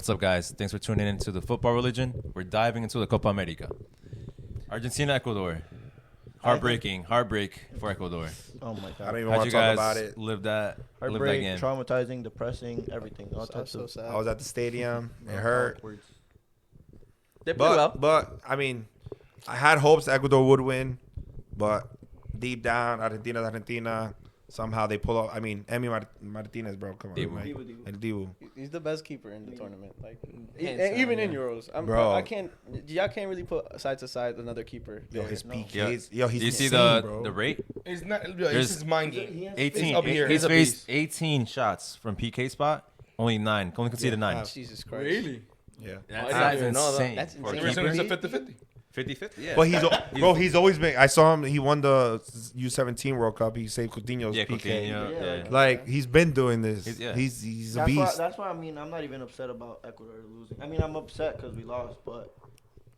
What's up, guys? Thanks for tuning in to the Football Religion. We're diving into the Copa America. Argentina, Ecuador. Heartbreak for Ecuador. Oh my I god. don't even How'd want you to talk guys about it. live that Heartbreak, game? traumatizing, depressing, everything. All types So of sad. I was at the stadium. It hurt. backwards. They played well. But I mean, I had hopes Ecuador would win, but deep down, Argentina. Somehow they pull off. I mean, Emi Martinez, bro. Come on, Dibu. like, Dibu. and Dibu. He's the best keeper in the tournament. Like, Hands and even down, in yeah. Euros, Bro. I can't. Y'all can't really put side to side another keeper. Yo, his No. PKs. Yo, he's Do you see insane, bro. the rate? It's not. There's- It's his mind game. 18. up here. He's He's a faced 18 shots from PK spot. Only 9. Only conceded 9. Jesus Christ. Really? Yeah. That's I didn't even know that. insane. That's For a insane. The reason keeper. it's a 50-50. 50-50? Yeah. But he's always been. I saw him. He won the U17 World Cup. He saved Coutinho's Yeah, PK. Coutinho, Yeah, yeah. Like he's been doing this. Yeah. He's a That's why, beast. that's why I mean I'm not even upset about Ecuador losing. I mean I'm upset because we lost, but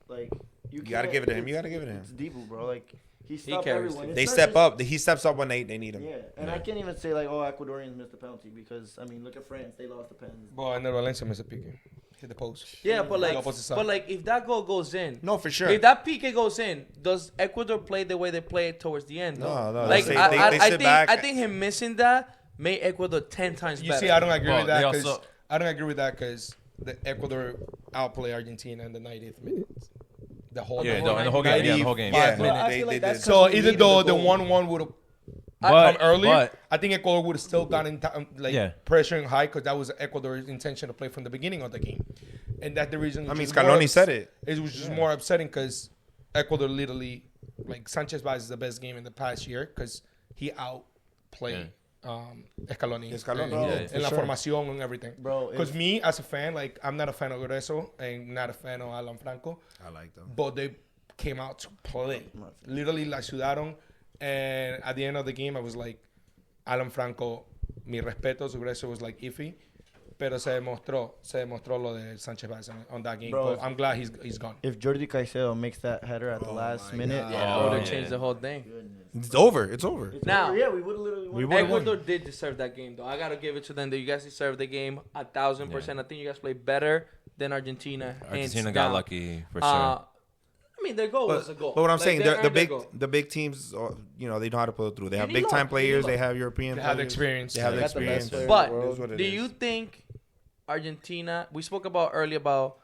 like You gotta can't- give it to him. You it's- gotta give it to him. It's Dibu, bro. Like he stopped carries everyone. it. It's They not step just- up. He steps up when they need him. Yeah, and I can't even say like, oh, Ecuadorians missed the penalty because I mean look at France, they lost the pens. But Ener Valencia missed a PK. Hit the post. Yeah, but The opposite side. like, if that goal goes in, No, for sure. if that PK goes in, does Ecuador play the way they played towards the end? No, no. Like they I sit think back. I think him missing that made Ecuador 10 times You better. see, I don't agree Well, with that they because also- I don't agree with that because the Ecuador outplay Argentina in the 90th minute. The whole Yeah, game. the whole game. Yeah, the whole game. 95 Yeah. minutes. I They feel like did. that's So we even needed though the the goal. 1-1 would have But, come earlier, but I think Ecuador would have still gotten Yeah. pressuring high because that was Ecuador's intention to play from the beginning of the game, and that's the reason. I mean, which is more Scaloni said it. It was just more upsetting because Ecuador literally, like Sanchez Vaz is the best game in the past year because he outplayed Scaloni, Scaloni, en, yeah, en la formación and everything. Bro, Because me as a fan, like I'm not a fan of Grueso and not a fan of Alan Franco, I like them. but they came out to play. Literally la sudaron, and at the end of the game, I was like, Alan Franco, mi respeto, su Grueso was like iffy. Pero se demostró lo de Sanchez Vaz on that game. Bro, But I'm glad he's gone. If Jordi Caicedo makes that header at the last my minute, God. Yeah, Oh, would have yeah. changed the whole thing. It's over. It's over. It's Now- over. Yeah, we would have literally won. We would've won. Ecuador did deserve that game, though. I gotta give it to them. That you guys deserved the game 1,000%. I think you guys played better than Argentina. Argentina hands got down. lucky for sure. I mean, their goal was a goal. But what I'm Like, saying, they the earned their big goal. the big teams, you know, they know how to pull it through. They have And he big time lost. players. He They have European. They have the players. experience. They have the They got the best experience. player. But It is what it do is. you think Argentina? We spoke about earlier about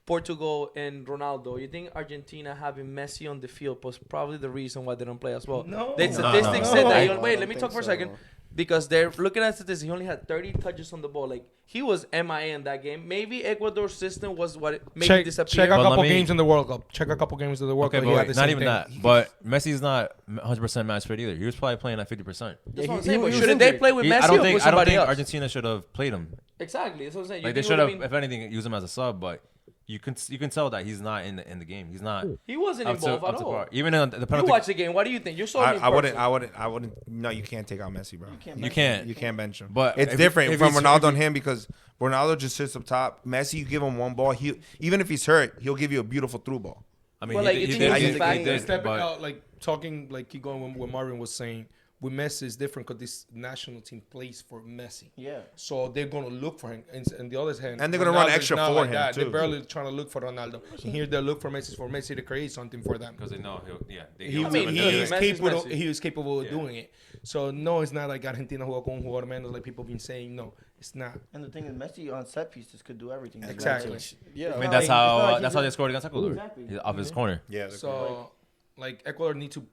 Portugal and Ronaldo. You think Argentina having Messi on the field was probably the reason why they don't play as well? No. The No, statistics no. said that. No, He, I wait, don't let me think talk for a so. second. Because they're looking at statistics. He only had 30 touches on the ball. Like, he was MIA in that game. Maybe Ecuador's system was what made him Check disappear. a But couple let me- games in the World Cup. Check a couple games of the World Okay, Cup. but He had wait, the not same even thing. that. But Messi's not 100% match fit either. He was probably playing at 50%. That's what I'm he- saying. he But was shouldn't they injured. play with Messi I don't or think with somebody else? Argentina should have played him. Exactly. That's what I'm saying. Like You they get should what I have, mean? if anything, use him as a sub. But you can tell that he's not in the game. He's not He wasn't up to involved at all. par. Even in the You penalty. watch the game. What do you think? You saw him in I wouldn't. person. I wouldn't. No, you can't take out Messi, bro. You can't. You can't bench him. But it's if- different if from he's- Ronaldo and him because Ronaldo just sits up top. Messi, you give him one ball, even if he's hurt, he'll give you a beautiful through ball. I mean, Well, like, he you did. think He he's did. back He there? did. Stepping But out, like talking, like keep going what Marvin was saying. With Messi is different because this national team plays for Messi. Yeah. So they're gonna look for him. And the other hand, And they're gonna run Ronaldo's extra not for like him, that. too. They're barely trying to look for Ronaldo. And here they look for Messi to create something for them. because they know he'll. Yeah. They He, give mean, him he a- is capable. Messi. He was capable of Yeah. doing it. So no, it's not like Argentina jugó con un jugador menos like people been saying. No, it's not. And the thing is, Messi on set pieces could do everything. Exactly. Yeah. I mean, not that's like- it's not like how he's they scored against Ecuador. Exactly. He's off his corner. Yeah. So, like Ecuador need to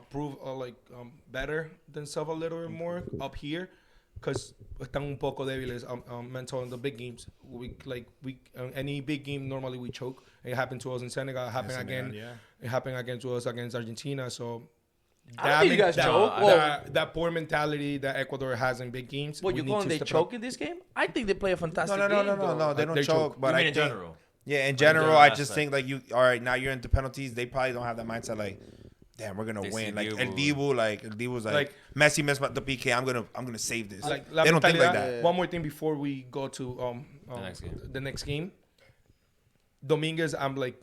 prove better themselves a little bit more up here, because están un poco débiles mental in the big games. We any big game normally we choke. It happened to us in Senegal. It happened again. Yeah. It happened again to us against Argentina. So. I don't think you guys choke. That poor mentality that Ecuador has in big games. What, we you need calling to they step choke up. in this game? I think they play a fantastic No. game. though. They don't They choke. choke. But You I mean in think. general? Yeah, in general general, I just aspect. think like you. All right, now you're into penalties. They probably don't have that mindset like, damn, we're gonna They win. see Like Dibu. El Dibu's like, Like- Messi missed the PK. I'm gonna save this. Like, they don't think like mentalidad- that. One more thing before we go to next game. the next game. Dominguez, I'm like,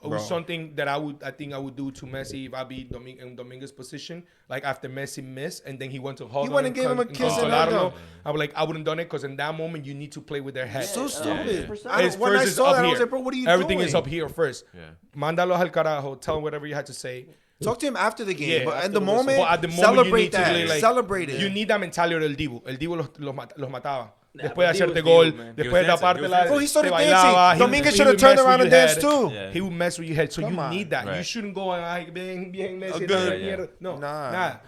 It was something that I think I would do to Messi if I be in Dominguez's position. Like after Messi missed and then he went to hug went and gave him a kiss and hugged him. I would I wouldn't done it because in that moment you need to play with their head. So stupid. His When I first is saw up that, I was here. like, bro, what are you Everything doing? is up here first. Yeah. Mandalos al carajo. Tell him whatever you had to say. Talk to him after the game. Yeah, but at after the the- moment, but at the moment you celebrate need to that. really, like, Celebrate it. You need that mentality del Dibu. El Dibu los mataba. Nah, Después de but Dibu hacerte is gol, Dibu, man. después de He was dancing, taparte he was la... dancing. Bro, he started te dancing. bailaba, Dominguez he should would have turned mess around with and your danced head. too. Yeah. He would mess with your head. So Come you on. need that. You Right. shouldn't go and bien Messi. good. Yeah. No, Nah. nada.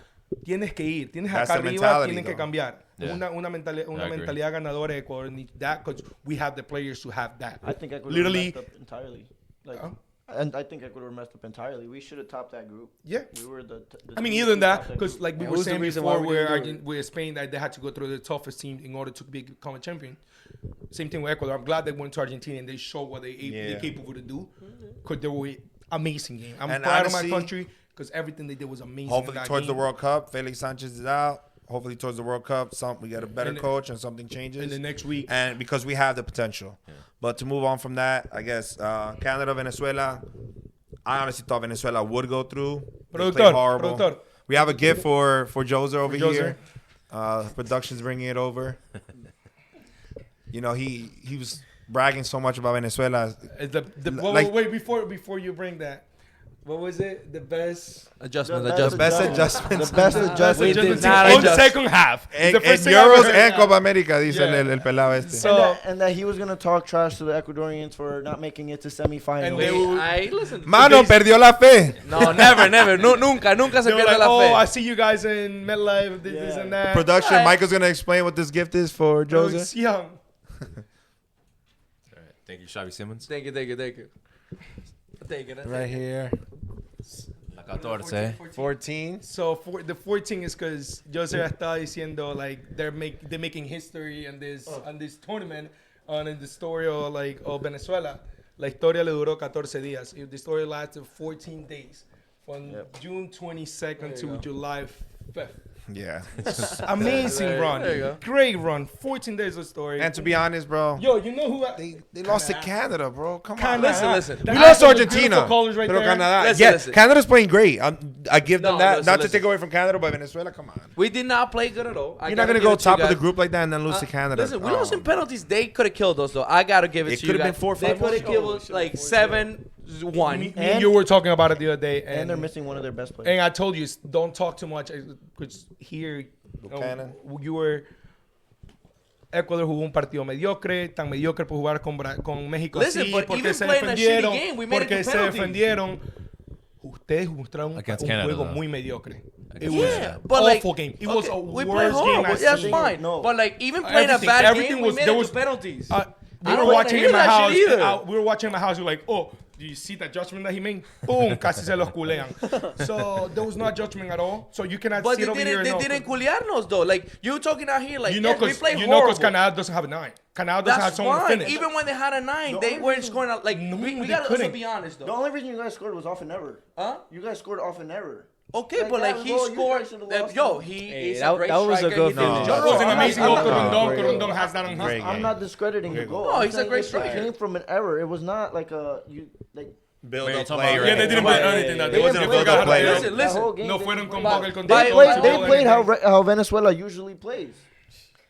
Tienes que ir. Tienes That's acá the arriba, mentality, tienen que though. cambiar. Yeah. Una I agree. mentalidad ganadora de Ecuador needs that because we have the players to have that. I think Ecuador Literally- messed up entirely. Like, Huh? and I think Ecuador messed up entirely. We should have topped that group. Yeah. We were the I mean, team either than to top that, because group. like we Yeah, were who's the saying reason why before, we didn't do it? where Spain that they had to go through the toughest team in order to become a champion. Same thing with Ecuador. I'm glad they went to Argentina and they showed what they're capable to do. Because they were amazing game. I'm And proud honestly, of my country because everything they did was amazing. Hopefully in that towards the game. World Cup, Felix Sanchez is out. Hopefully towards the World Cup, we get a better And the- coach and something changes. And the next week, And because we have the potential. But to move on from that, I guess Canada, Venezuela. I honestly thought Venezuela would go through. They played Productor, horrible. productor. We have a gift for Joser over Joser. here. Production's bringing it over. You know, he was bragging so much about Venezuela. Wait, before you bring that, what was it? The best Adjustment. The best adjustments. The best adjustment. We did adjustments not on adjust. second half. It's En, the first en thing I Euros heard. and Copa America, dice Yeah. el pelado este. So- And that he was gonna talk trash to the Ecuadorians for not making it to semifinals. And they will- Listen. Mano, perdió la fe. No, never. Nunca se They were pierde like, la oh, fe. I see you guys in MetLife, this Yeah. and that. Production, Alright. Michael's going to explain what this gift is for Joser. Joser. It's young. All right. Thank you, Xavi Simmons. Thank you. Take it. Right here. La 14. 14. So for the 14 is because Jose está diciendo like they're making history on this tournament in the story of Venezuela. La historia le duró 14 días. The story lasted 14 days from June 22nd to July 5th. Yeah. Amazing There you run. go. Great run. 14 days of story. And to be honest, bro, Yo, you know who they lost to Canada, bro. Come on. Listen. We lost to Those Argentina. beautiful colors right Pero there. Canada. Listen, Yeah, listen. Canada's playing great. I give them No, that. listen, Not to listen. take away from Canada, but Venezuela, come on. We did not play good at all. You're not going to go top of the group like that and then lose to Canada. Listen, we Oh. lost in penalties. They could have killed us, though. I gotta give it It to you could have guys. been 4-5 They could have more. killed us like 7-1. Me and you were talking about it the other day. and they're missing one of their best players. And I told you, don't talk too much. Because here, Buchanan. you were. Ecuador jugó un partido mediocre, tan mediocre por jugar con México. Listen, así, but porque even se playing a defendieron. shitty game, we made it Porque to se penalties. defendieron. Ustedes mostraron un Against Canada, juego though. muy mediocre. It Against was Canada. an but like, awful game. It was a we played worst game horrible. I've That's seen. fine. No. But like, even playing Everything- a bad everything game, was- we made there it was- to penalties. We I were don't wanna watching hear in my that house. shit either. We were watching in my house. We're like, oh, do you see that judgment that he made? Boom, casi se los culean. So there was not judgment at all. So you cannot But sit over here. they and didn't culiarnos though. Like you talking out here, like You know, yes, we because played horrible. Canada doesn't have a 9. Canada doesn't have That's someone to fine. finish. Even when they had a 9, The they only weren't reason- scoring. Like No, we they gotta also couldn't. be honest The though. only reason you guys scored was off an error. Huh? You guys scored off an error. Okay, Like but like that he goal, you scored. guys should've lost Yo, it. he Hey, is that- a great that was a striker. good He finish. finished. No, That was an I'm amazing not- goal. I'm not- Corundon has that on Great his. game. I'm not discrediting the Great goal. goal. No, I'm he's a saying great it striker. came from an error. It was not like Build Wait, up talking play. about- Yeah, they didn't build Yeah, anything. That they they wasn't didn't a play good that play. player. Listen, that whole game. No they fueron didn't con play. Boca el control. By- They by- played how Venezuela usually plays.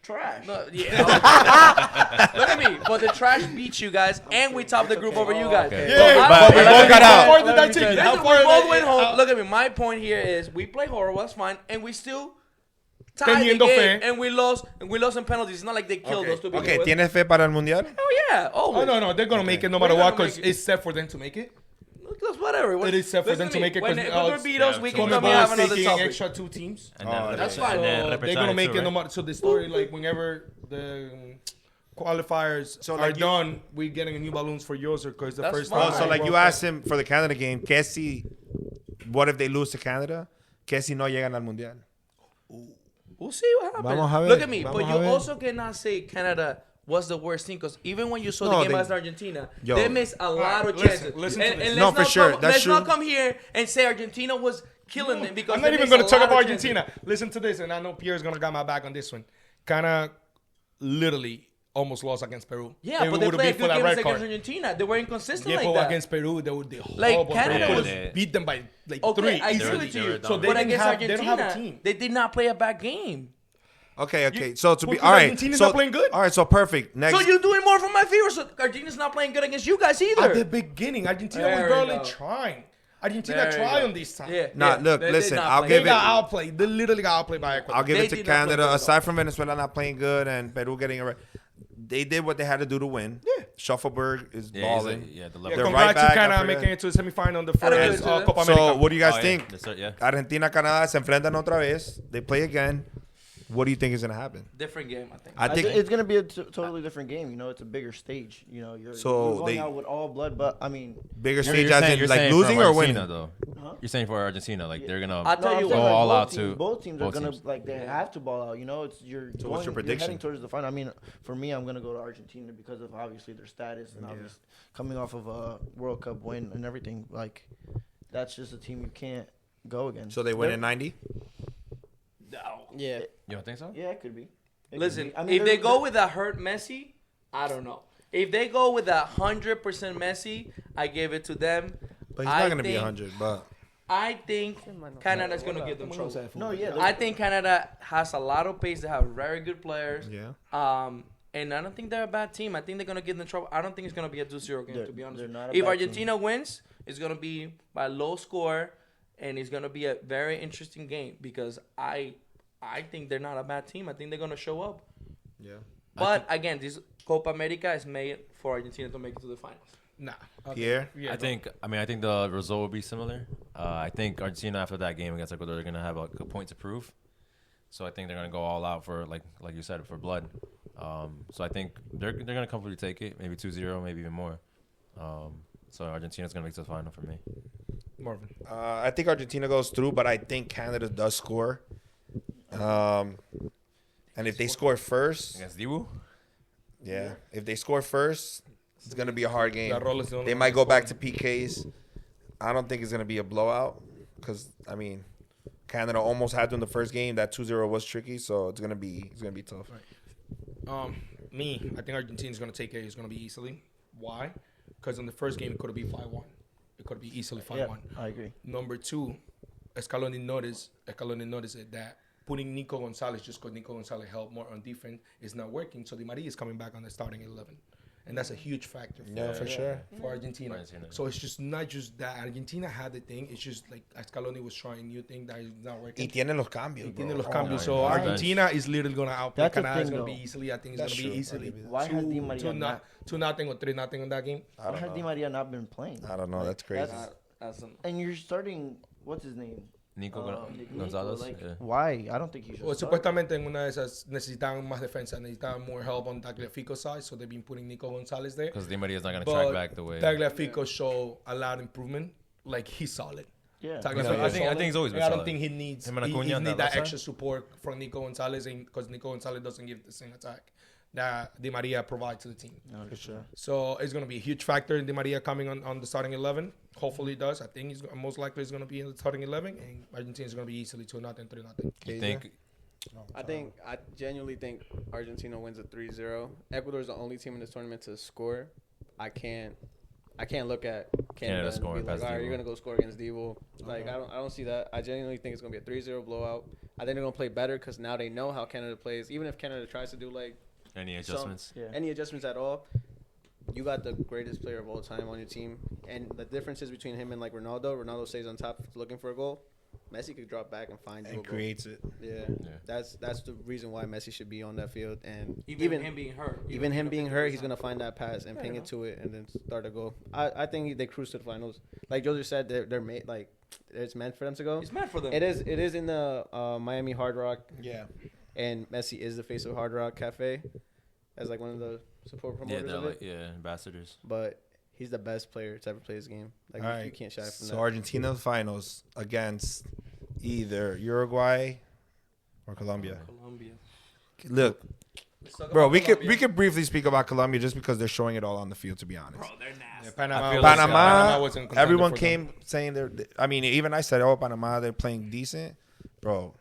Trash. No, yeah. Look at me. But the trash beats you guys, and we topped the group over you guys. Okay. Yeah, But we both got How out. far did that take you? Listen, How we far both did went home. Look at me. My point here is we play horrible. That's fine, and we still tied the Teniendo game, fe. and we lost in penalties. It's not like they killed us to begin Okay, with. ¿tienes fe para el mundial? Oh yeah. Oh Oh no, they're gonna make it no matter We're what gonna because make it. it's set for them to make it. That's whatever. It is set for Listen them to me, make it when because Ecuador beat us, we can come Conmebol here and is have another taking topic. extra 2 teams. And Oh, then, that's and fine. then So they're repechaje gonna make too, it no right? matter. So the story, like whenever the qualifiers So, are like, you- done, we're getting a new balloons for Yoser because the That's first fine. Oh, time. so like World you Cup. asked him for the Canada game, que si, what if they lose to Canada? Que si no llegan al mundial? We'll see what happens. Vamos a ver, Look at me, vamos but a you ver. also cannot say Canada was the worst team because even when you saw No, the game they- against Argentina, Yo. they missed a lot of listen, chances. listen to this. and No, let's for not sure, Come, that's let's not true. come here and say Argentina was killing them because I'm not they even missed going to a talk lot about of chances. Argentina. Listen to this, and I know Pierre's going to got my back on this one. Kind of literally almost lost against Peru. Yeah, If but it they would've played been good for that games red against card. Argentina. They were inconsistent Yeah, like but that. against Peru, they were Like, horrible. Canada Peru was- could beat them by like Okay, 3 I easily. agree with they you. were So dominant. they But didn't against have, they Argentina, don't have a team. they did not play a bad game. Okay. So to be Because all right. Argentina's So not playing good. All right. So perfect. Next. So you're doing more for my favor. So Argentina's not playing good against you guys either. At the beginning, Argentina There was we barely go. trying. Argentina There you tried go. on this time. Yeah, Nah, yeah. look, They did listen, not I'll play give They it- got outplayed. They literally got outplayed by Ecuador. I'll give They it to did not play Canada. good at Aside from Venezuela not playing good and Peru getting a, they did what they had to do to win. Yeah. Shuffleberg is Yeah, balling. the Yeah, level. They're congrats right back to Canada after making that. it to the semifinal on the Gotta give first it to them. Copa America. So what do you guys Oh, yeah. think? That's it, yeah. Argentina, Canadá se enfrentan otra vez. They play again. What do you think is gonna happen? Different game, I think. I think it's gonna be a totally different game. You know, it's a bigger stage. You know, you're going they- out with all blood. But I mean, bigger You're stage as saying- in you're like saying losing from or winning. Argentina, though. Huh? You're saying for Argentina, like they're gonna I'll tell I'm you saying, go like, all both out teams, to both teams are both gonna teams. like they have to ball out. You know, it's So what's your you're prediction? heading towards the final. I mean, for me, I'm gonna go to Argentina because of obviously their status and obviously coming off of a World Cup win and everything. Like, that's just a team you can't go against. So they win in 90. Yeah. You don't think so? Yeah, it could be. It could Listen, be. I mean, if they they're- go with a hurt Messi, I don't know. If they go with 100% Messi, I give it to them. But he's I not gonna be think- 100. But I think Canada's gonna give them trouble. No, yeah, I think Canada has a lot of pace. They have very good players. yeah, And I don't think they're a bad team. I think they're gonna give them trouble. I don't think it's gonna be a 2-0 game. They're- To be honest, they're not a if bad Argentina wins, it's gonna be by low score, and it's gonna be a very interesting game because I think they're not a bad team. I think they're gonna show up. yeah. But again, this Copa America is made for Argentina to make it to the finals. Nah. Pierre? Yeah, I think the result will be similar. I think Argentina after that game against Ecuador, they're gonna have a good point to prove. So I think they're gonna go all out for like you said for blood. So I think they're gonna comfortably take it, maybe 2-0, maybe even more. So Argentina's gonna make it to the final for me. Marvin. I think Argentina goes through, but I think Canada does score. And if they score first, Against Dibu? yeah, if they score first, it's gonna be a hard game. La Rola is the only They one might that go back to scored. PKs. I don't think it's gonna be a blowout because I mean, Canada almost had to in the first game. That 2-0 was tricky, so it's gonna be tough. I think Argentina's gonna take it. It's gonna be easily. Why? Because in the first game it could have been 5-1. It could be easily 5-1. Yeah, I agree. Number two, Scaloni noticed it that putting Nico Gonzalez just because Nico Gonzalez helped more on defense is not working. So Di Maria is coming back on the starting 11, and that's a huge factor for sure. for Argentina. For Argentina. So it's just not just that Argentina had the thing. It's just like Scaloni was trying new thing that is not working. Y tiene los cambios, He bro. tiene los Oh, cambios. my So God. Argentina is literally gonna outplay That's the Canada. It's thing, gonna be though. easily. I think it's That's gonna be true. easily. I'll give you that. Why has Di Maria not? 2-0 or 3-0 on that game. I Why has Di don't know. Maria not been playing? I don't know. That's crazy. That's And you're starting. What's his name? Nico Nico, Gonzalez? like, Yeah. Why? I don't think he should. Well, start. supuestamente en una de esas necesitaban más defensa, necesitaban more help on Tagliafico's side, so they've been putting Nico Gonzalez there. Because Di Maria's not gonna But track back the way. Tagliafico showed a lot of improvement. Like he's solid. Yeah. Tagliafico I is think solid. he's always been I don't solid. think he needs. Him and He Acuna on needs that that left side? extra support from Nico Gonzalez because Nico Gonzalez doesn't give the same attack that Di Maria provides to the team. No, for sure. So it's going to be a huge factor in Di Maria coming on the starting 11. Hopefully it does. I think he's most likely is going to be in the starting 11, and Argentina is going to be easily 2-0, 3-0. You think? I genuinely think Argentina wins a 3-0. Ecuador is the only team in this tournament to score. I can't look at Canada and scoring be like, past all right, you're Divo. gonna go score against Divo. Like I don't see that. I genuinely think it's gonna be a 3-0 blowout. I think they're gonna play better because now they know how Canada plays. Even if Canada tries to do like Any adjustments? Yeah. any adjustments at all, you got the greatest player of all time on your team, and the differences between him and like Ronaldo. Ronaldo stays on top looking for a goal. Messi could drop back and find you a And goal. creates it. Yeah. Yeah. That's the reason why Messi should be on that field, and even him being hurt. even him being hurt, he's gonna find that pass and ping it to it, and then start to go. I think they cruise to the finals. Like Joseph said, they're made like it's meant for them to go. It's meant for them. It is in the Miami Hard Rock, Yeah. and Messi is the face of Hard Rock Cafe, as like one of the support Yeah, promoters they're of like it. ambassadors. But he's the best player to ever play this game. Like All you right. can't shy from So that. Argentina finals against either Uruguay or Colombia. Colombia. Look, Let's talk bro, about we Colombia. could briefly speak about Colombia just because they're showing it all on the field. To be honest, Bro, they're nasty. Panama, I feel Panama, wasn't contender everyone for came saying they're. I mean, even I said, "Oh, Panama, they're playing decent." Bro,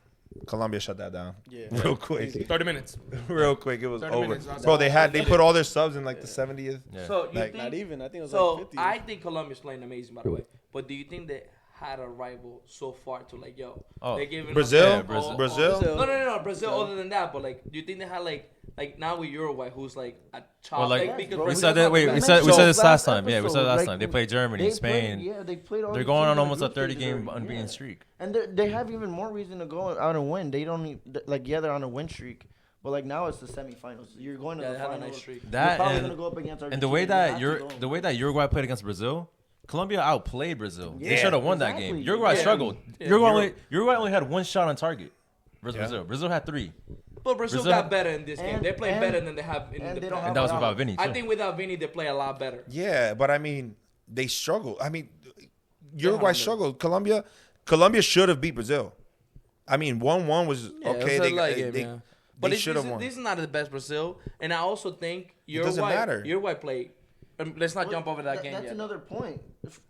Colombia shut that down. Yeah. Real quick. 30 minutes. Real quick. It was 30 over. minutes, that's Bro, all. they put all their subs in like the 70th. Yeah. So you Like, think? Not even. I think it was So like 50. I think Colombia's playing amazing, by the way. But do you think they had a rival so far to like, yo, Oh, they're giving Brazil? us Yeah, Brazil. Brazil? No. Brazil. Other than that, but like, do you think they had like now with Uruguay, who's like a top? Well, like, because bro, we we said Brazil's that. not Wait, the we best. said this So, last last time. Yeah, we said episode, last like, time. They played Germany, Spain. They played all They're these going teams on in the almost a group 30 stages game already. unbeaten Yeah. streak. And they have even more reason to go out and win. They don't need, like, yeah, they're on a win streak, but like now it's the semifinals. You're going to Yeah, the they had a finals. nice streak. You're That probably and, gonna go up against Argentina. and the way You that have to you're go. the way that Uruguay played against Brazil, Colombia outplayed Brazil. They Yeah, should have won that exactly. game. Uruguay Yeah. struggled. Yeah. Uruguay only had one shot on target versus Yeah. Brazil. Brazil had 3, But Brazil Brazil- got better in this game. And- They play and- better than they have in and the they don't past. and that was Wow. without Vinny. I too. think without Vinny, they play a lot better. Yeah, but I mean, they struggled. I mean, Yeah, Uruguay man. struggled. Colombia should have beat Brazil. I mean, 1-1 was Yeah, it okay. was a They, light they, game, they, yeah. But they should have won. This is not the best Brazil, and I also think doesn't matter. Uruguay played. Let's not Well, jump over that game That's yet. another point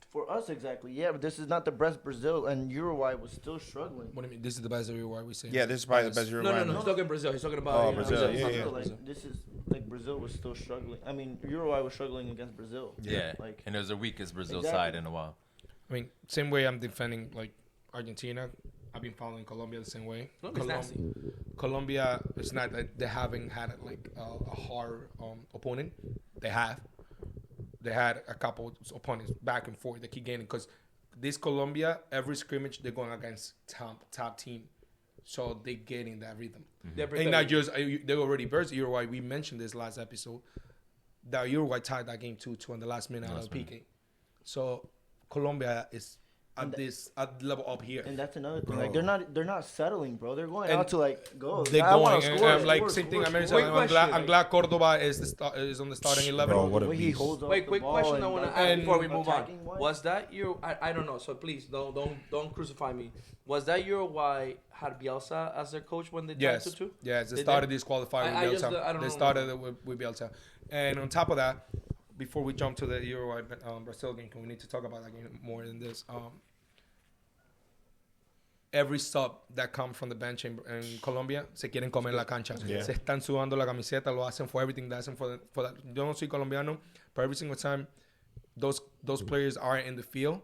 for us exactly. Yeah, but this is not the best Brazil, and Uruguay was still struggling. What do you mean? This is the best Uruguay we see. Yeah, this is probably the best No, Uruguay. he's talking Brazil. He's talking about Oh, Brazil, He's yeah, talking yeah. about Like, Brazil. this is like Brazil was still struggling. I mean, Uruguay was struggling against Brazil. Yeah, Like, and it was the weakest Brazil Exactly. side in a while. I mean, same way I'm defending like Argentina. I've been following Colombia the same way. Colombia's nasty. Colombia, it's not that they haven't had like a hard opponent. They have. They had a couple opponents back and forth. They keep gaining because this Colombia, every scrimmage they're going against top team, so they getting that rhythm. They're And not prepared. just they already versed Uruguay. We mentioned this last episode. That Uruguay tied that game 2-2 on the last minute out of PK. So Colombia is at level up here. and that's another thing. Bro. Like, they're not settling, bro. They're going And out to like go. They're I wanna going. And score, I'm like score, same thing. score, I mentioned. score. Quick I'm question. glad Cordoba is on the starting 11. Bro, what The a way he beast. holds off Wait, the quick ball question I and want to does ask that before we move on. attacking-wise. Was that I don't know, so please don't crucify me. Was that Uruguay had Bielsa as their coach when they Yes. tried to? Yes, they They started did? disqualified I with just- Bielsa. I don't They know. started it with Bielsa. And on top of that, before we jump to the Uruguay Brazil game, 'cause we need to talk about that game more than this. Every sub that comes from the bench en Colombia se quieren comer la cancha. Yeah. Se están sudando la camiseta, lo hacen for everything, they hacen for that. Yo no soy colombiano, but every single time those players are in the field,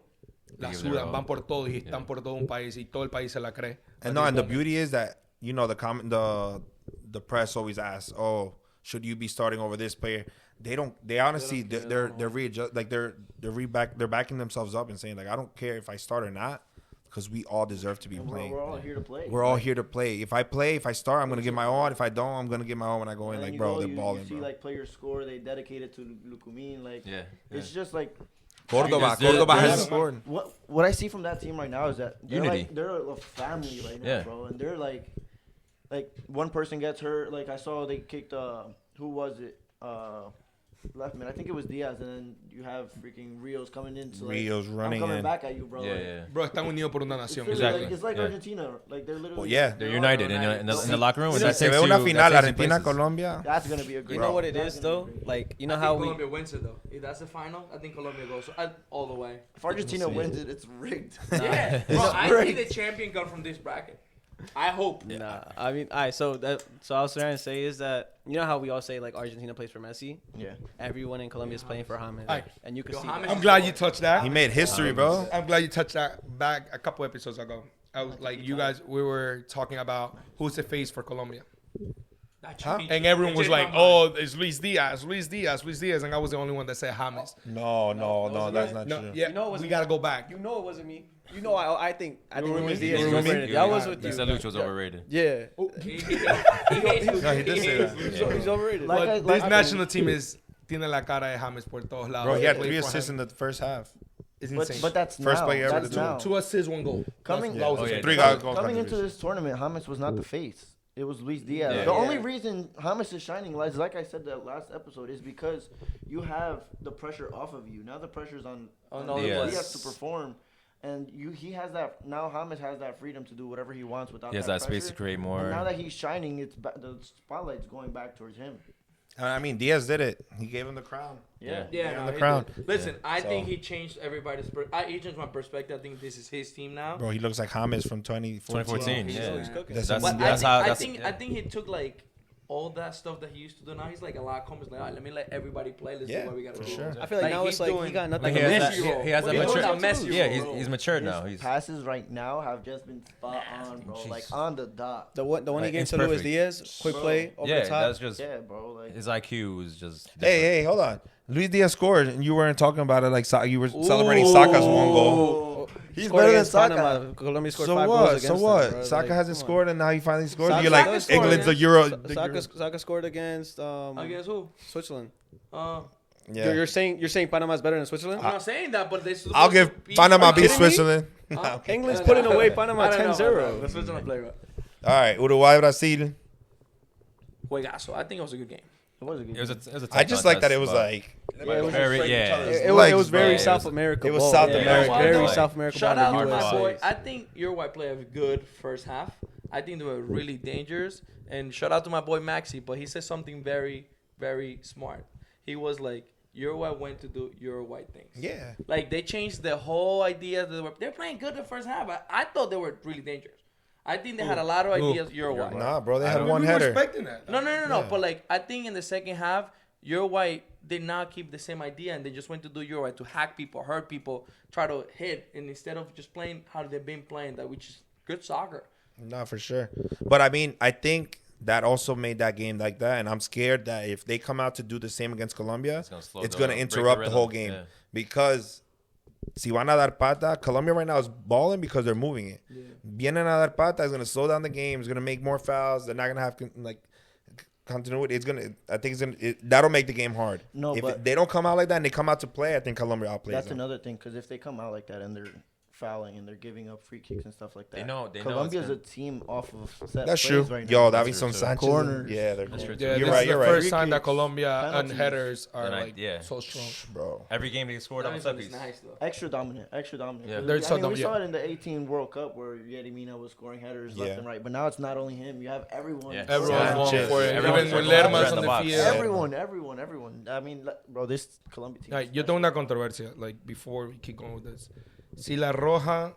la They give their sudan, all. van por todo y están por todo un país y todo el país se la cree. And no, and the beauty is that the press always asks, "Oh, should you be starting over this player?" They don't. They honestly, they're readjust, like they're backing themselves up and saying like, "I don't care if I start or not, because we all deserve to be And playing. we're all here to play. We're all here to play. If I start, I'm gonna give my all. If I don't, I'm gonna give my all when I go in. And then Like, you bro, go, they're you balling, see bro. like players score, they dedicate it to Lukumin. Like, Yeah, it's just like Cordoba They're- has they're- scored. what I see from that team right now is that they're Unity. like they're a family right now, Yeah. bro. And they're like one person gets hurt. Like I saw they kicked who was it? Left man. I think it was Diaz, and then you have freaking Rios coming in. So, like, Rios running I'm coming in. back at you, bro. yeah, Like, yeah. Bro, están unidos por una It's, nación. really Exactly. like, it's like Yeah. Argentina. Like they're literally. Well, yeah. They're united in the locker room. And that Se takes ve una you- final that takes you Argentina places. Colombia. That's gonna be a great. You know what it that's is gonna though? be great. Like you know I how think we Colombia wins it though. If that's the final, I think Colombia goes all the way. If Argentina see. wins it, it's rigged. Yeah, bro, I think the champion got from this bracket. I hope. Nah, I mean, all right. So I was trying to say is that you know how we all say like Argentina plays for Messi. Yeah. Everyone in Colombia is playing for James, Aye. and you can Yo, see. James that. I'm glad you touched that. He made history, bro. I'm glad you touched that back a couple episodes ago. I was like, you guys, we were talking about who's the face for Colombia. And everyone was like, oh, it's Luis Diaz. And I was the only one that said James. No, that's not No, true. yeah, You know it wasn't we got to me. go back. You know it wasn't me. You know I think were Luis with me? Diaz You is were with me? overrated. You That were was not. with He you. said Luch was overrated. Yeah, He hates No, he did say that. he's overrated. Like But I- this like I- national team is tiene la cara de James por todos lados. Bro, he had Play 3 for assists him. in the first half. It's But insane. that's First now. player ever That's to do it. now. 2 assists, 1 goal. Coming- That was Oh, insane. yeah. 3 goal Coming into contributions. this tournament, James was not the face. It was Luis Diaz. Yeah. The Yeah. only reason James is shining, like I said that last episode, is because you have the pressure off of you. Now the pressure's on no, Diaz. Diaz to perform, and he has that. Now James has that freedom to do whatever he wants without. He has that space to pressure. create more. And now that he's shining, the spotlight's going back towards him. I mean, Diaz did it. He gave him the crown. Yeah. Yeah, on no, the crown. Listen, I So- think he changed everybody's. He changed my perspective. I think this is his team now. Bro, he looks like James from 2014. 2014. He's Yeah. always cooking. That's That's- But that's I yeah. think he took like all that stuff that he used to do. Now he's like a lot of comments like, all right, let me let everybody play. Let's Yeah, see what we got to for do. sure. I feel like now he's it's like he doing- got nothing Like to he has lose. that, Messi role. he has What that are you doing mature. now, Messi Yeah, role, he's bro? matured His now. He's passes right now have just been spot on, bro. Jeez. Like on the dot. The one he Like, gave it's to Luis perfect. Diaz, quick Bro. play over yeah, the top. that's just Yeah, bro. Like his IQ is just. Hey, hold on. Luis Diaz scored, and you weren't talking about it like you were celebrating Saka's one goal. he's Scored better than against Saka. Panama. Colombia scored So 5 goals what? against So them, what? bro. Saka Like, hasn't come on. scored, and now he finally scored. Saka- You're like Saka scored England's the against- Euro. Saka scored against Against who? Switzerland. Yeah. You're saying Panama's better than Switzerland? I'm not saying that, but this. I'll give Panama Are you beat kidding me? Switzerland. England's putting away Panama 10-0. The Switzerland play. All right, Uruguay, Brazil. Juegazo. I think it was a good game. It was a good. It was a, game. it was a I tight just like that contest, it was but- like Yeah, it was Very- yeah. It was very Yeah, South America. it was ball. South Yeah, America. Very Like, South America. Shout ball out in to the my US. boy. I think Uruguay played a good first half. I think they were really dangerous. And shout out to my boy Maxi, but he said something very, very smart. He was like, Uruguay went to do Uruguay things. yeah. Like they changed the whole idea. They're playing good the first half. I thought they were really dangerous. I think they had a lot of ideas. Uruguay. Nah, bro, they I had don't- one We were header. expecting that. No. Yeah. But like I think in the second half, Uruguay did not keep the same idea, and they just went to do Uruguay to hack people, hurt people, try to hit, and instead of just playing how they've been playing, that which is good soccer. Nah, for sure. But I mean, I think that also made that game like that, and I'm scared that if they come out to do the same against Colombia, It's gonna slow it's down, going to break the interrupt the rhythm. whole game Yeah. because si van a dar pata, Colombia right now is balling because they're moving it. Vienen a dar pata is going to slow down the game. It's going to make more fouls. They're not going to have continuity. I think that'll make the game hard. No, if but- they don't come out like that and they come out to play, I think Colombia outplays That's them. another thing because if they come out like that and they're fouling and they're giving up free kicks and stuff like that, They know it's Colombia's gonna- a team off of set That's plays true. right Yo, now. Davison true, too. Sanchez. Corners. Yeah, they're That's cool. true, Yeah, You're this right. is You're the right. first time that Free Colombia and penalties. headers are And like yeah. so strong. Bro. Every game they scored on That set is piece. nice though. Extra dominant. Yeah. 'Cause They're so we dominant. saw it in the 18 World Cup where Yerry Mina was scoring headers Yeah. left and right. But now it's not only him. You have everyone. Yeah. Everyone's Sanchez. going for it. Everyone's Even when going for it. Lerma's In on the the box. field. Everyone. I mean, bro, this Colombia team. Yo tengo una controversia, like, before we keep going with this. Si la roja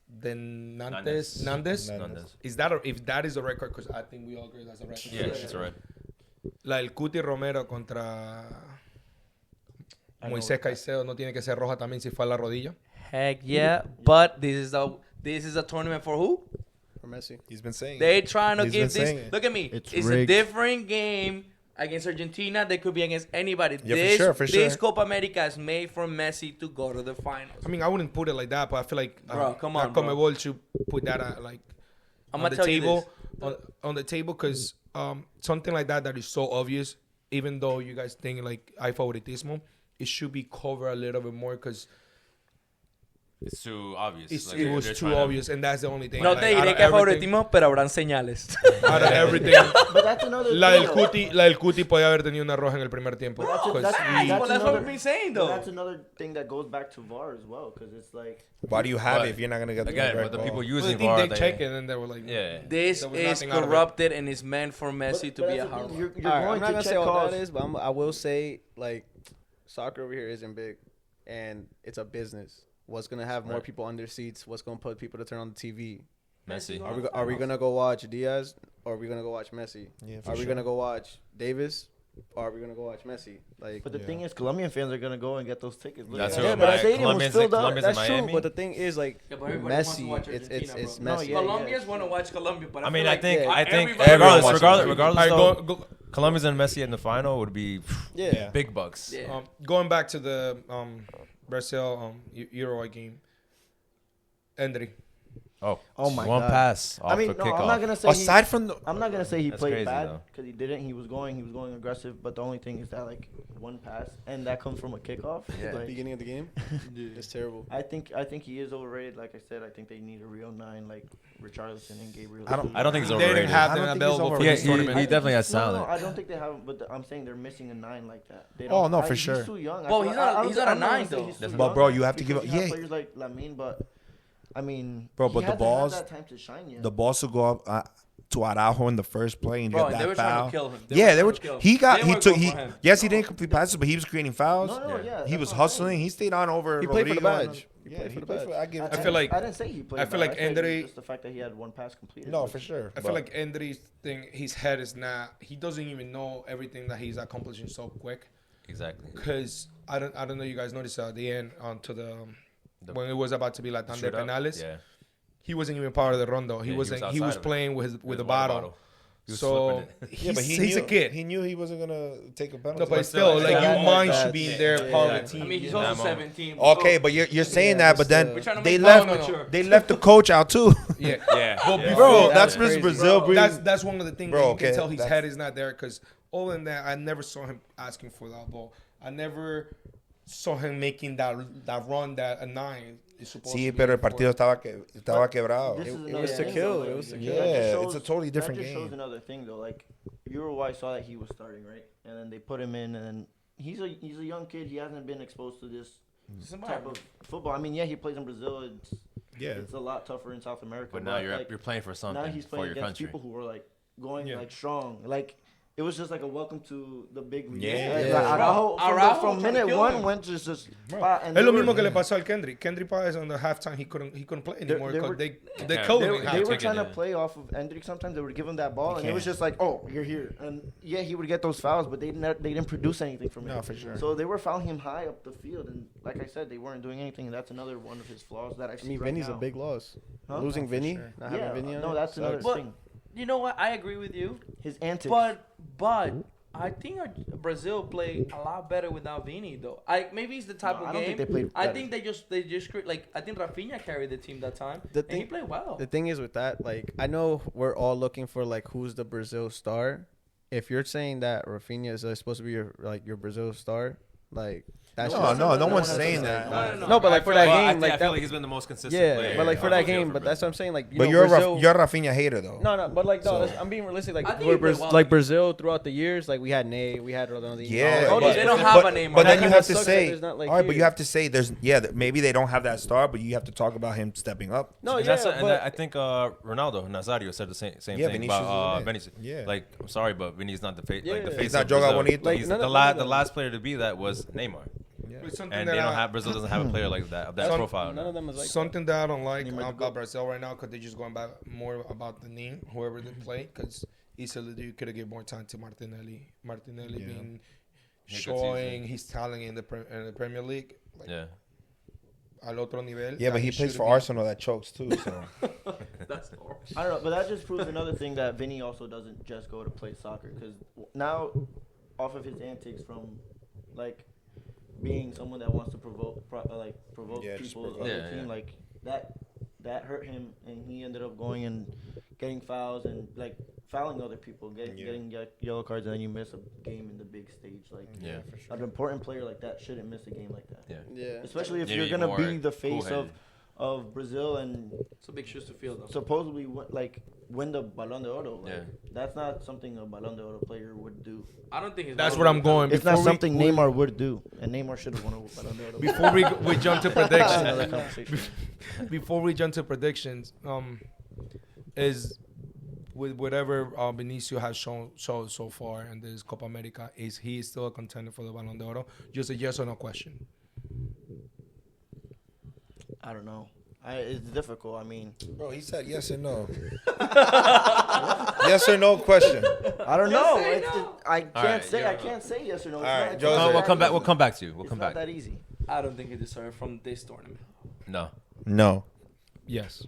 de Nantes, Nantes. is that if that is a record? Because I think we all agree that's a record. Yeah, it's right. La del Cuti Romero contra Moisés Caicedo no tiene que ser roja también si fue a la rodilla. Heck yeah, but this is a tournament for who? For Messi. He's been saying They trying to He's give been this. saying it. Look at me. It's It's a rigged. different game against Argentina. They could be against anybody. Yeah, for sure. This Copa America is made for Messi to go to the finals. I mean, I wouldn't put it like that, but I feel like Bro, come on, bro. Conmebol should put that like I'm on gonna the tell you table, this. on the table, because something like that is so obvious. Even though you guys think like hay favoritismo, it should be covered a little bit more because It's too obvious. it they're was too too obvious, and that's the only thing. No Like, te out diré of que es everything- favoritismo, pero habrán señales. Out of everything, But that's another la thing, del though. Cuti podía haber tenido una roja en el primer tiempo. But that's, 'Cause that's, we- that's, Well, that's what another, we've been saying, but though. that's another thing that goes back to VAR as well, because it's like Why do you have But it if you're not gonna get the Again, right but the ball? people Well, I using think VAR, they check it and they were like, Yeah. This There was is nothing out of it. corrupted and is meant for Messi to but be a that's the hard thing, one. You're All right, going I'm not to gonna check say what calls. that is, but I will say like soccer over here isn't big, and it's a business. What's gonna have more Right. people under seats? What's gonna put people to turn on the TV? Messi. Are we gonna go watch Diaz or are we gonna go watch Messi? Yeah, for Are we sure. gonna go watch Davis or are we gonna go watch Messi? Like, But the Yeah. thing is, Colombian fans are gonna go and get those tickets. Look That's at who- that. But right. the stadium was Colombians- filled up. Colombians in that's true. Miami? But the thing is, like, Yeah, but everybody wants to Messi, watch it's Argentina, it's bro. No, Messi. yeah, Colombians want to watch Colombia, but I mean, feel I like think everybody everyone regardless, wants to regardless, All right, though, Colombia's and Messi in the final would be Yeah. big bucks. Yeah. going back to the Brazil Uruguay game, Endry. Oh my one God. pass off I mean, a no, kickoff. I'm not gonna say. Aside from the I'm not gonna say he That's played crazy, bad though. because he didn't. He was going aggressive. But the only thing is that like one pass and that comes from a kickoff. Yeah. Like, Beginning of the game, it's terrible. I think he is overrated. Like I said, I think they need a real 9 like Richarlison and Gabriel. I don't- I don't think he's They overrated. didn't have I them don't think he's available for overrated. this Yeah, tournament. he definitely has No, talent. I don't think they have. But I'm saying they're missing a 9 like that. They Oh, don't- no, for he's sure. too young. Well, he's not- I don't he's think- not a I'm gonna 9 say though. he's too But, young bro, you have to give because up- you have yeah. players like Lamine, but I mean, Bro, he but the hasn't had balls- that time to shine yet. the balls to go up to Araujo in the first play and Bro, get they were that trying foul. to kill him. Yeah, they were. trying to kill him. He got. They He weren't took. going He for him. yes, he didn't complete passes, but he was creating fouls. No, yeah. He that's was what I'm hustling. saying. He stayed on over. He played for the Rodrigo. badge. He Yeah, played he for the played for. badge. I give it. I to feel him. like- I didn't say he played. I feel bad. like said Andre- just the fact that he had one pass completed. No, for sure. I feel like Endry's thing, his head is not. He doesn't even know everything that he's accomplishing so quick. Exactly. Because I don't know. You guys noticed at the end onto the when it was about to be like tanda Shootout? penales. Yeah. He wasn't even part of the rondo. He Yeah, wasn't. He outside was of it. playing with With a water bottle. He was So flipping it. he's a kid. He knew he wasn't gonna take a penalty. No, but still, still, like yeah, your mind that's- should be in there, yeah, part of the exactly. team. I mean, he's Yeah, also I'm on. 17. Okay, so but you're saying Yeah, that, but but then still. we're trying to they make left. Paul mature. They left the coach out too. Yeah. Yeah. But yeah. Bro, Yeah, that's that's Miss crazy. Brazil. Bro, That's one of the things Bro, that you okay, can tell his that's- head is not there. Because other than that, I never saw him asking for that ball. I never saw him making that run that a 9 is supposed Sí, to be. pero el for. partido estaba quebrado. This is It another was to thing, kill. though, It like, was to that kill. just Yeah, shows- it's a totally different That just game. shows another thing though. Like Uruguay saw that he was starting, right, and then they put him in, and then he's a young kid. He hasn't been exposed to this type of football. I mean, yeah, he plays in Brazil. It's a lot tougher in South America. But now you're playing for something. now he's for playing your against country. people who are like going Yeah. like strong. Like it was just like a welcome to the big league. Yeah. Like, Yeah. Araujo from tried to minute kill one him. went just Bro, and Es lo they mismo were- que le pasó al Kendrick. Kendrick Páez on the halftime, he couldn't play anymore they because were- they Yeah. killed They him. were, in they halftime. were Take trying it, to yeah. play off of Endrick. Sometimes they would give him that ball, and it was can't. just like, "Oh, you're here." And yeah, he would get those fouls, but they didn't produce anything from it. No, for sure. So they were fouling him high up the field, and like I said, they weren't doing anything. And that's another one of his flaws that I I see. mean, right Vinny's now. a big loss. Huh? Losing Vinny, sure. not Yeah, having Vinny on no, it, that's another sucks. But thing. you know what? I agree with you. His antics. But I think Brazil play a lot better without Vini though. Maybe it's the type No, of I don't game. think they played I better. think they just like I think Rafinha carried the team that time. The And he thing- played well. The thing is with that, like, I know we're all looking for like who's the Brazil star. If you're saying that Rafinha is supposed to be your Brazil star, like that's No, just, no one's has saying to that. say No, No, but like for that Well, game, I like feel that, like he's been the most consistent yeah, player. but like for on that the field game, for but that's what I'm saying. Like, But know, you're Brazil, you're a Rafinha hater though. no, but like no, So- I'm being realistic. Like I think we're he played well. like Brazil throughout the years, like we had Ney, we had Ronaldinho. Yeah, Oh, but- they don't have a Neymar. But then That you kinda have to sucks that say, there's not, like, all right, but you here. have to say there's maybe they don't have that star, but you have to talk about him stepping up. No, And yeah, that's but I think Ronaldo Nazario said the same Yeah, thing Vinicius about is in it. Vinicius. Yeah. Like, I'm sorry, but Vinny's not the face. Yeah, Like the yeah. face He's not of Joga Brazil. Bonito. Like, He's none the of the them- last player to be that was Neymar, But something and that they don't I- have Brazil doesn't have a player like that of that Some- profile. none of them is like Something that I don't like Neymar the about goat. Brazil right now, because they're just going back more about the name, whoever they play, because easily you could have given more time to Martinelli. Martinelli Yeah. being He had a good showing his talent in the Premier League, like Yeah, al otro nivel. Yeah, but that he plays should for be. Arsenal that chokes too. So That's horrible. I don't know, but that just proves another thing that Vinny also doesn't just go to play soccer, because now, off of his antics from, like, being someone that wants to provoke Yeah, just people provoke. of the Yeah, team, yeah. like that hurt him, and he ended up going and getting fouls and like fouling other people, getting yellow cards, and then you miss a game in the big stage. Like, yeah, an important player like that shouldn't miss a game like that, yeah. yeah. especially if Yeah, you're you're gonna more be the face cool-headed. of Brazil and It's a big shoes to fill though. supposedly win the Balón de Oro. Like, Yeah. that's not something a Balón de Oro player would do. I don't think he's That's one what of I'm the- going. It's not Before we- something Neymar would do, and Neymar should have won a Balón de Oro. Before we jump to That's another predictions, conversation. before we jump to predictions, is with whatever Benicio has shown so far in this Copa America, is he still a contender for the Ballon d'Oro? Just a yes or no question. I don't know. It's difficult. I mean, bro, he said yes or no. Yes or no question. I don't know. say It's no. I can't right, say. yeah. I can't say yes or no. It's All not- right, it's Jose. not We'll that come back. easy. We'll come back to you. We'll It's come not back. that easy. I don't think he deserved from this tournament. No, No. Yes.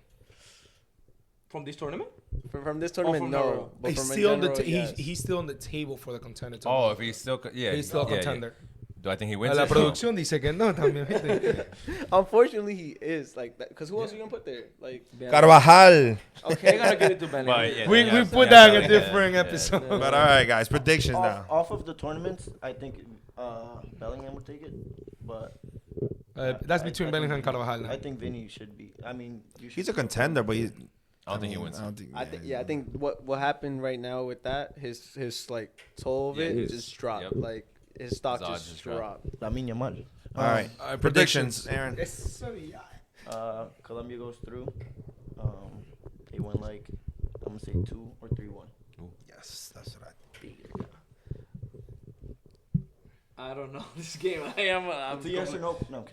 From this tournament? From this tournament, from no. Euro. But He's from in still on the general, yes. he's still on the table for the contender. oh, if he's still, yeah, he's still a yeah, contender. Yeah. Do I think he wins? La it? No. producción dice que no también. ¿viste? Unfortunately, he is like that. Because who else are you gonna put there? Like, Carvajal. Okay, I gotta give it to Bellingham. But, yeah, we yeah, put yeah, that in yeah, a different yeah. episode. But all right, guys, predictions now. Off of the tournaments, I think Bellingham would take it, but That's between I Bellingham and think Carvajal. I think Vinny should be. I mean, you should He's a contender, but I don't think he wins. I don't think. I think what happened right now with that, his like toll of Yeah, it his- just dropped. yep. Like his stock His odds just just dropped. dropped. Lamine Yamal. All right, predictions, Aaron. Colombia goes through. They win like, I'm I'm gonna say 2 or 3-1. Yes, that's what I. I don't know this game. I'm It's a yes or no. No.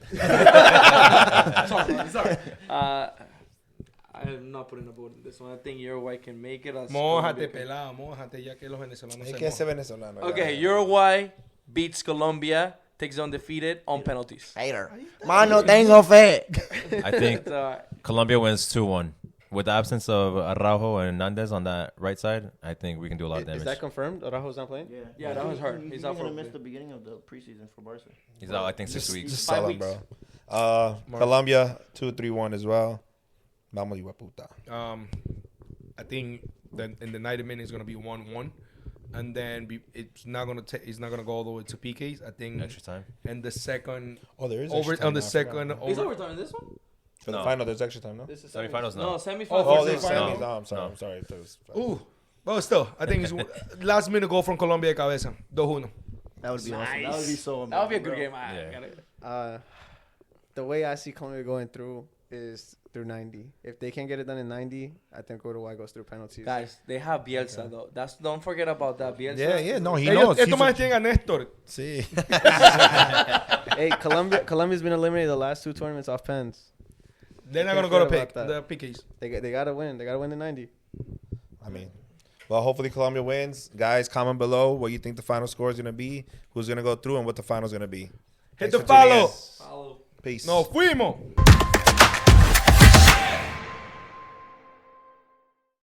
sorry. I'm not putting a vote in this one. I think Uruguay can make it. Mójate, pelado, mójate, ya que los venezolanos Es se que ese mojan. venezolano. Okay, Uruguay beats Colombia, takes undefeated on penalties. Hater. Mano, tengo fe. I think So, Colombia wins 2-1. With the absence of Araujo and Hernandez on that right side, I think we can do a lot of damage. Is that confirmed? Araujo's not playing? Yeah, that was hurt. He's out for gonna a miss bit. the beginning of the preseason for Barca. He's out, I think, 6 weeks. Just 5 sell him, weeks. bro. Colombia 2-3-1 as well. Vamos, hijo de puta. I think that in the 90 minutes it's gonna be 1-1, and then it's not gonna go all the way to PKs. I think Extra time. and the second Oh, there is over extra time on the now, I second forgot. Is over. overtime in this one? For the No. final, there's extra time, no? This is Semifinals, No, no. semifinals. Oh, this this is semis. No. No, I'm sorry. No. I'm sorry. It was- Ooh, but still, I think it's last minute goal from Colombia de cabeza, 2-1. That would be awesome. That would be so amazing. That would be a good bro. game. Yeah. The way I see Colombia going through is through 90. If they can't get it done in 90, I think Uruguay goes through penalties. Guys, they have Bielsa though. Don't forget about that. Bielsa. Yeah, no, he knows. Esto He's más a- tiene a Néstor. Sí. Hey, Colombia's been eliminated the last 2 tournaments off pens. They're not Can't gonna go to forget pick about the PKs. They gotta win. They gotta win the 90. I mean, well, hopefully Colombia wins. Guys, comment below what you think the final score is going to be, who's going to go through, and what the final's going to be. Hit Thanks the for tuning in. follow. Follow. Peace. Nos fuimos.